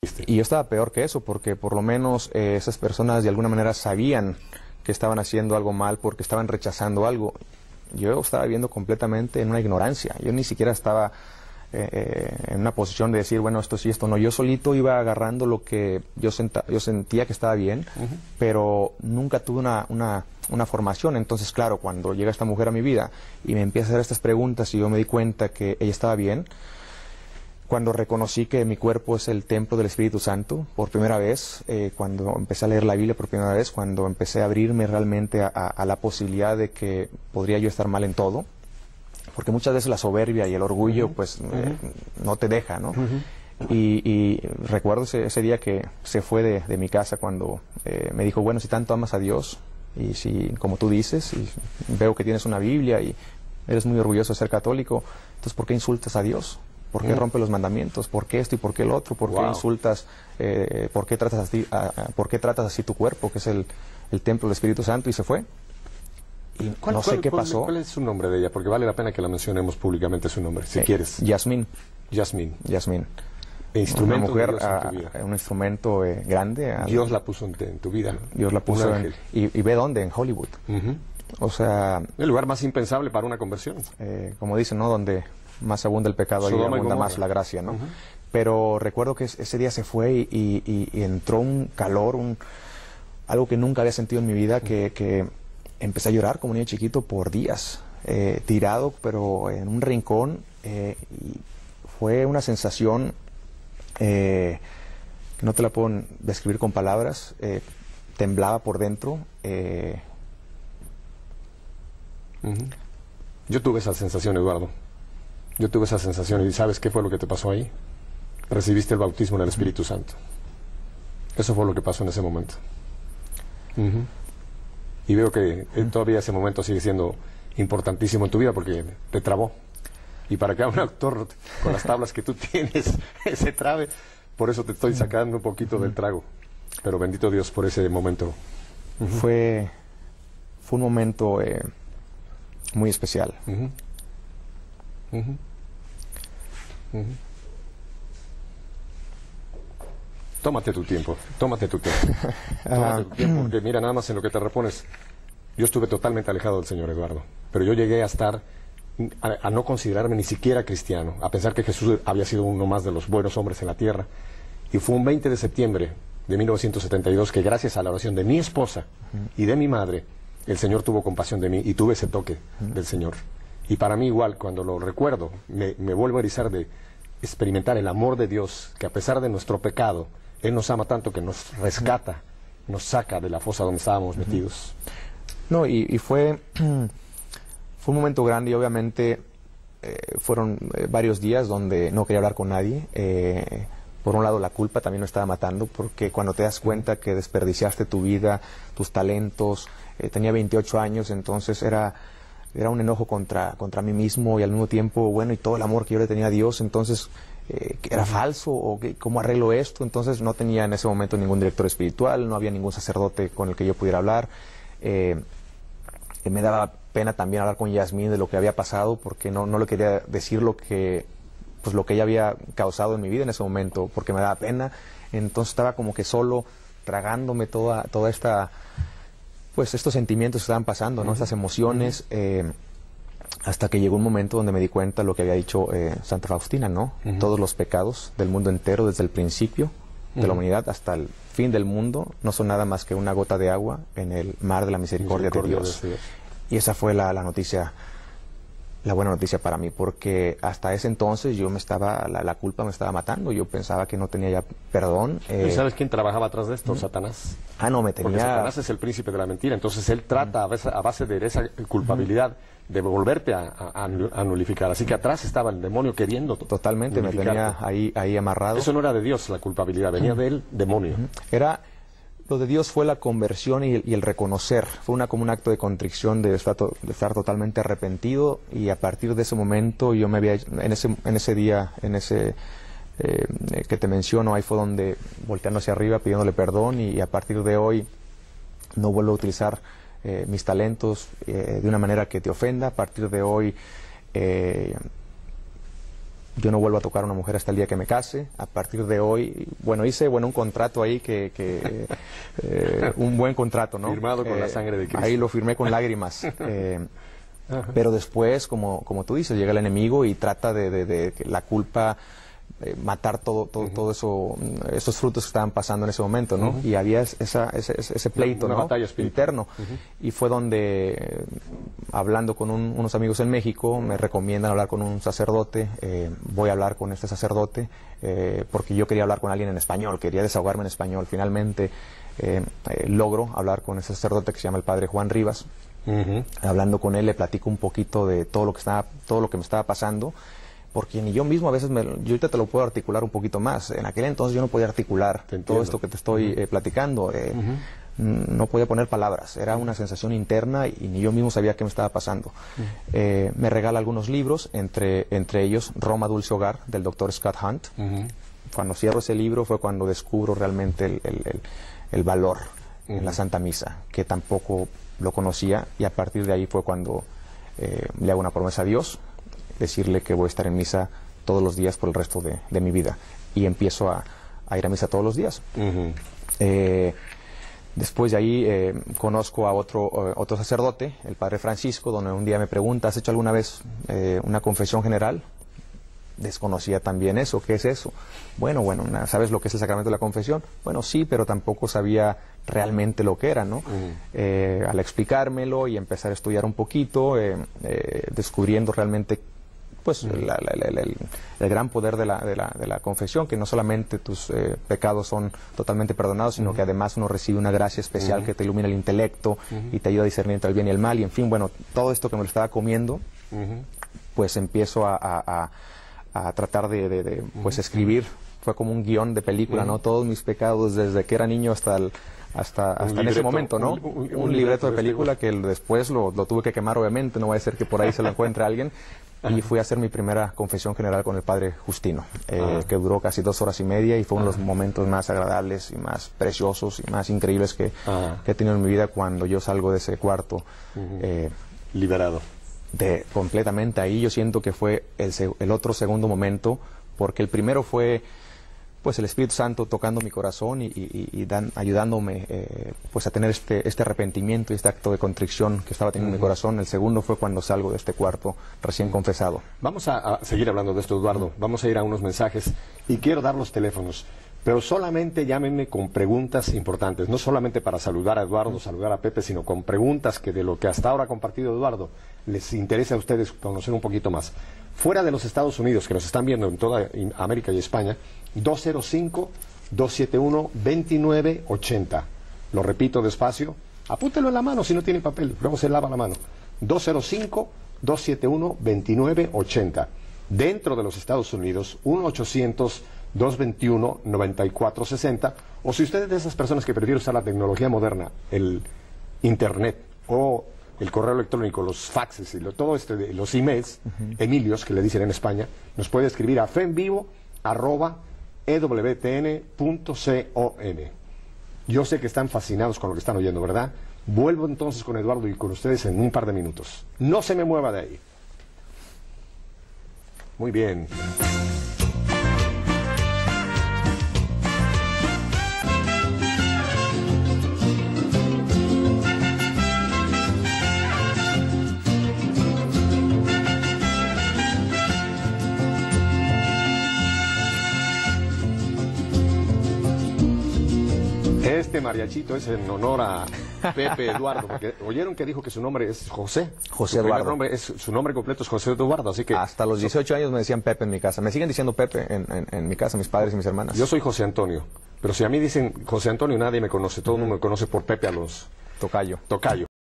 Y yo estaba peor que eso, porque por lo menos esas personas de alguna manera sabían que estaban haciendo algo mal porque estaban rechazando algo. Yo estaba viviendo completamente en una ignorancia. Yo ni siquiera estaba en una posición de decir, bueno, esto sí, esto no. Yo solito iba agarrando lo que yo sentía que estaba bien, pero nunca tuve una formación. Entonces, claro, cuando llega esta mujer a mi vida y me empieza a hacer estas preguntas y yo me di cuenta que ella estaba bien, cuando reconocí que mi cuerpo es el templo del Espíritu Santo, por primera vez, cuando empecé a leer la Biblia por primera vez, cuando empecé a abrirme realmente a la posibilidad de que podría yo estar mal en todo, porque muchas veces la soberbia y el orgullo pues no te deja, ¿no? Y recuerdo ese día que se fue de mi casa cuando me dijo, bueno, si tanto amas a Dios y si, como tú dices, y veo que tienes una Biblia y eres muy orgulloso de ser católico, entonces ¿por qué insultas a Dios? ¿Por qué rompes los mandamientos? ¿Por qué esto y por qué el otro? ¿Por qué insultas? ¿Por qué tratas así tu cuerpo, que es el templo del Espíritu Santo? Y se fue. Y no sé qué pasó. ¿Cuál es su nombre de ella? Porque vale la pena que la mencionemos públicamente su nombre, si quieres. Yasmín. Yasmín. Yasmín. Instrumento una mujer, de Dios en tu vida. Un instrumento grande. Dios la puso en tu vida. Dios la puso y ve dónde, en Hollywood. O sea... El lugar más impensable para una conversión. Como dicen, ¿no? Donde más abunda el pecado, ahí abunda más la gracia, ¿no? Pero recuerdo que ese día se fue y entró un calor, algo que nunca había sentido en mi vida, que empecé a llorar como niño chiquito por días, tirado, pero en un rincón, y fue una sensación que no te la puedo describir con palabras, temblaba por dentro. Yo tuve esa sensación, Eduardo. Yo tuve esa sensación. ¿Y sabes qué fue lo que te pasó ahí? Recibiste el bautismo en el Espíritu Santo. Eso fue lo que pasó en ese momento. Y veo que todavía ese momento sigue siendo importantísimo en tu vida porque te trabó. Y para que un actor con las tablas que tú tienes se trabe, por eso te estoy sacando un poquito del trago. Pero bendito Dios por ese momento. Fue un momento muy especial. Tómate tu tiempo, tómate tu tiempo. Tómate tu tiempo, porque mira, nada más en lo que te repones. Yo estuve totalmente alejado del Señor, Eduardo, pero yo llegué a estar, a no considerarme ni siquiera cristiano, a pensar que Jesús había sido uno más de los buenos hombres en la tierra. Y fue un 20 de septiembre de 1972 que gracias a la oración de mi esposa y de mi madre, el Señor tuvo compasión de mí y tuve ese toque del Señor. Y para mí igual, cuando lo recuerdo, me vuelvo a erizar de experimentar el amor de Dios, que a pesar de nuestro pecado, Él nos ama tanto que nos rescata, nos saca de la fosa donde estábamos metidos. No, y fue un momento grande y obviamente fueron varios días donde no quería hablar con nadie. Por un lado la culpa también me estaba matando, porque cuando te das cuenta que desperdiciaste tu vida, tus talentos, tenía 28 años, entonces era un enojo contra mí mismo y al mismo tiempo, bueno, y todo el amor que yo le tenía a Dios, entonces, ¿era falso? ¿O cómo arreglo esto? Entonces no tenía en ese momento ningún director espiritual, no había ningún sacerdote con el que yo pudiera hablar. Me daba pena también hablar con Yasmín de lo que había pasado, porque no le quería decir lo que ella había causado en mi vida en ese momento, porque me daba pena. Entonces estaba como que solo tragándome toda esta... pues estos sentimientos que estaban pasando, ¿no? Estas emociones, hasta que llegó un momento donde me di cuenta lo que había dicho Santa Faustina, ¿no? Todos los pecados del mundo entero, desde el principio de la humanidad hasta el fin del mundo, no son nada más que una gota de agua en el mar de la misericordia de Dios. Y esa fue la noticia, la buena noticia para mí, porque hasta ese entonces yo la culpa me estaba matando, yo pensaba que no tenía ya perdón. ¿Y sabes quién trabajaba atrás de esto? Satanás. No, porque Satanás es el príncipe de la mentira, entonces él trata a base de esa culpabilidad de volverte a nulificar. Así que atrás estaba el demonio queriendo totalmente, me tenía ahí amarrado. Eso no era de Dios la culpabilidad, venía del demonio. Lo de Dios fue la conversión y el reconocer, fue como un acto de contrición, de estar totalmente arrepentido, y a partir de ese momento yo me había, en ese día, que te menciono, ahí fue donde volteando hacia arriba pidiéndole perdón, y a partir de hoy no vuelvo a utilizar mis talentos de una manera que te ofenda. A partir de hoy yo no vuelvo a tocar a una mujer hasta el día que me case. A partir de hoy, bueno, hice un contrato ahí un buen contrato, ¿no? Firmado con la sangre de Cristo. Ahí lo firmé con lágrimas. Pero después, como tú dices, llega el enemigo y trata de que la culpa, matar todo eso, esos frutos que estaban pasando en ese momento, ¿no? Y había ese pleito, una ¿no? batalla interno. Y fue donde, hablando con unos amigos en México, me recomiendan hablar con un sacerdote. Voy a hablar con este sacerdote porque yo quería hablar con alguien en español, quería desahogarme en español. Finalmente logro hablar con ese sacerdote que se llama el padre Juan Rivas. Hablando con él, le platico un poquito de todo lo que me estaba pasando, porque ni yo mismo a veces, yo ahorita te lo puedo articular un poquito más. En aquel entonces yo no podía articular todo esto que te estoy platicando. No podía poner palabras, era una sensación interna y ni yo mismo sabía qué me estaba pasando. Me regala algunos libros, entre ellos Roma Dulce Hogar, del doctor Scott Hunt. Cuando cierro ese libro fue cuando descubro realmente el valor en la Santa Misa, que tampoco lo conocía, y a partir de ahí fue cuando le hago una promesa a Dios, decirle que voy a estar en misa todos los días por el resto de mi vida, y empiezo a ir a misa todos los días. Después de ahí conozco a otro sacerdote, el padre Francisco, donde un día me pregunta, ¿has hecho alguna vez una confesión general? Desconocía también eso. ¿Qué es eso? Bueno, ¿sabes lo que es el sacramento de la confesión? Bueno, sí, pero tampoco sabía realmente lo que era, ¿no? Al explicármelo y empezar a estudiar un poquito, descubriendo realmente pues el gran poder de la confesión, que no solamente tus pecados son totalmente perdonados, sino que además uno recibe una gracia especial que te ilumina el intelecto y te ayuda a discernir entre el bien y el mal, y en fin, bueno, todo esto que me lo estaba comiendo, pues empiezo a tratar de pues escribir. Fue como un guión de película, ¿no? Todos mis pecados desde que era niño hasta en ese momento, ¿no? Un libreto de película que después lo tuve que quemar, obviamente, no va a ser que por ahí se lo encuentre alguien. Y fui a hacer mi primera confesión general con el padre Justino, que duró casi 2 horas y media, y fue uno de los momentos más agradables y más preciosos y más increíbles que he tenido en mi vida, cuando yo salgo de ese cuarto. Liberado. Completamente ahí. Yo siento que fue el otro segundo momento, porque el primero fue pues el Espíritu Santo tocando mi corazón y ayudándome pues a tener este arrepentimiento y este acto de contrición que estaba teniendo en mi corazón. El segundo fue cuando salgo de este cuarto recién confesado. Vamos a seguir hablando de esto, Eduardo. Vamos a ir a unos mensajes y quiero dar los teléfonos, pero solamente llámenme con preguntas importantes, no solamente para saludar a Eduardo, saludar a Pepe, sino con preguntas que de lo que hasta ahora ha compartido Eduardo les interesa a ustedes conocer un poquito más. Fuera de los Estados Unidos, que nos están viendo en toda América y España, 205-271-2980. Lo repito despacio, apúntelo en la mano si no tiene papel, luego se lava la mano. 205-271-2980. Dentro de los Estados Unidos, 1-800-221-9460. O si usted es de esas personas que prefiere usar la tecnología moderna, el Internet o el correo electrónico, los faxes y todo los emails, Emilios, que le dicen en España, nos puede escribir a feenvivo@ewtn.com. Yo sé que están fascinados con lo que están oyendo, ¿verdad? Vuelvo entonces con Eduardo y con ustedes en un par de minutos. No se me mueva de ahí. Muy bien. Este mariachito es en honor a Pepe Eduardo, porque oyeron que dijo que su nombre es José. José Eduardo. Su nombre completo es José Eduardo, así que... Hasta los 18 años me decían Pepe en mi casa. Me siguen diciendo Pepe en mi casa, mis padres y mis hermanas. Yo soy José Antonio, pero si a mí dicen José Antonio, nadie me conoce. Todo el mundo me conoce por Pepe a los... Tocayo. Tocayo.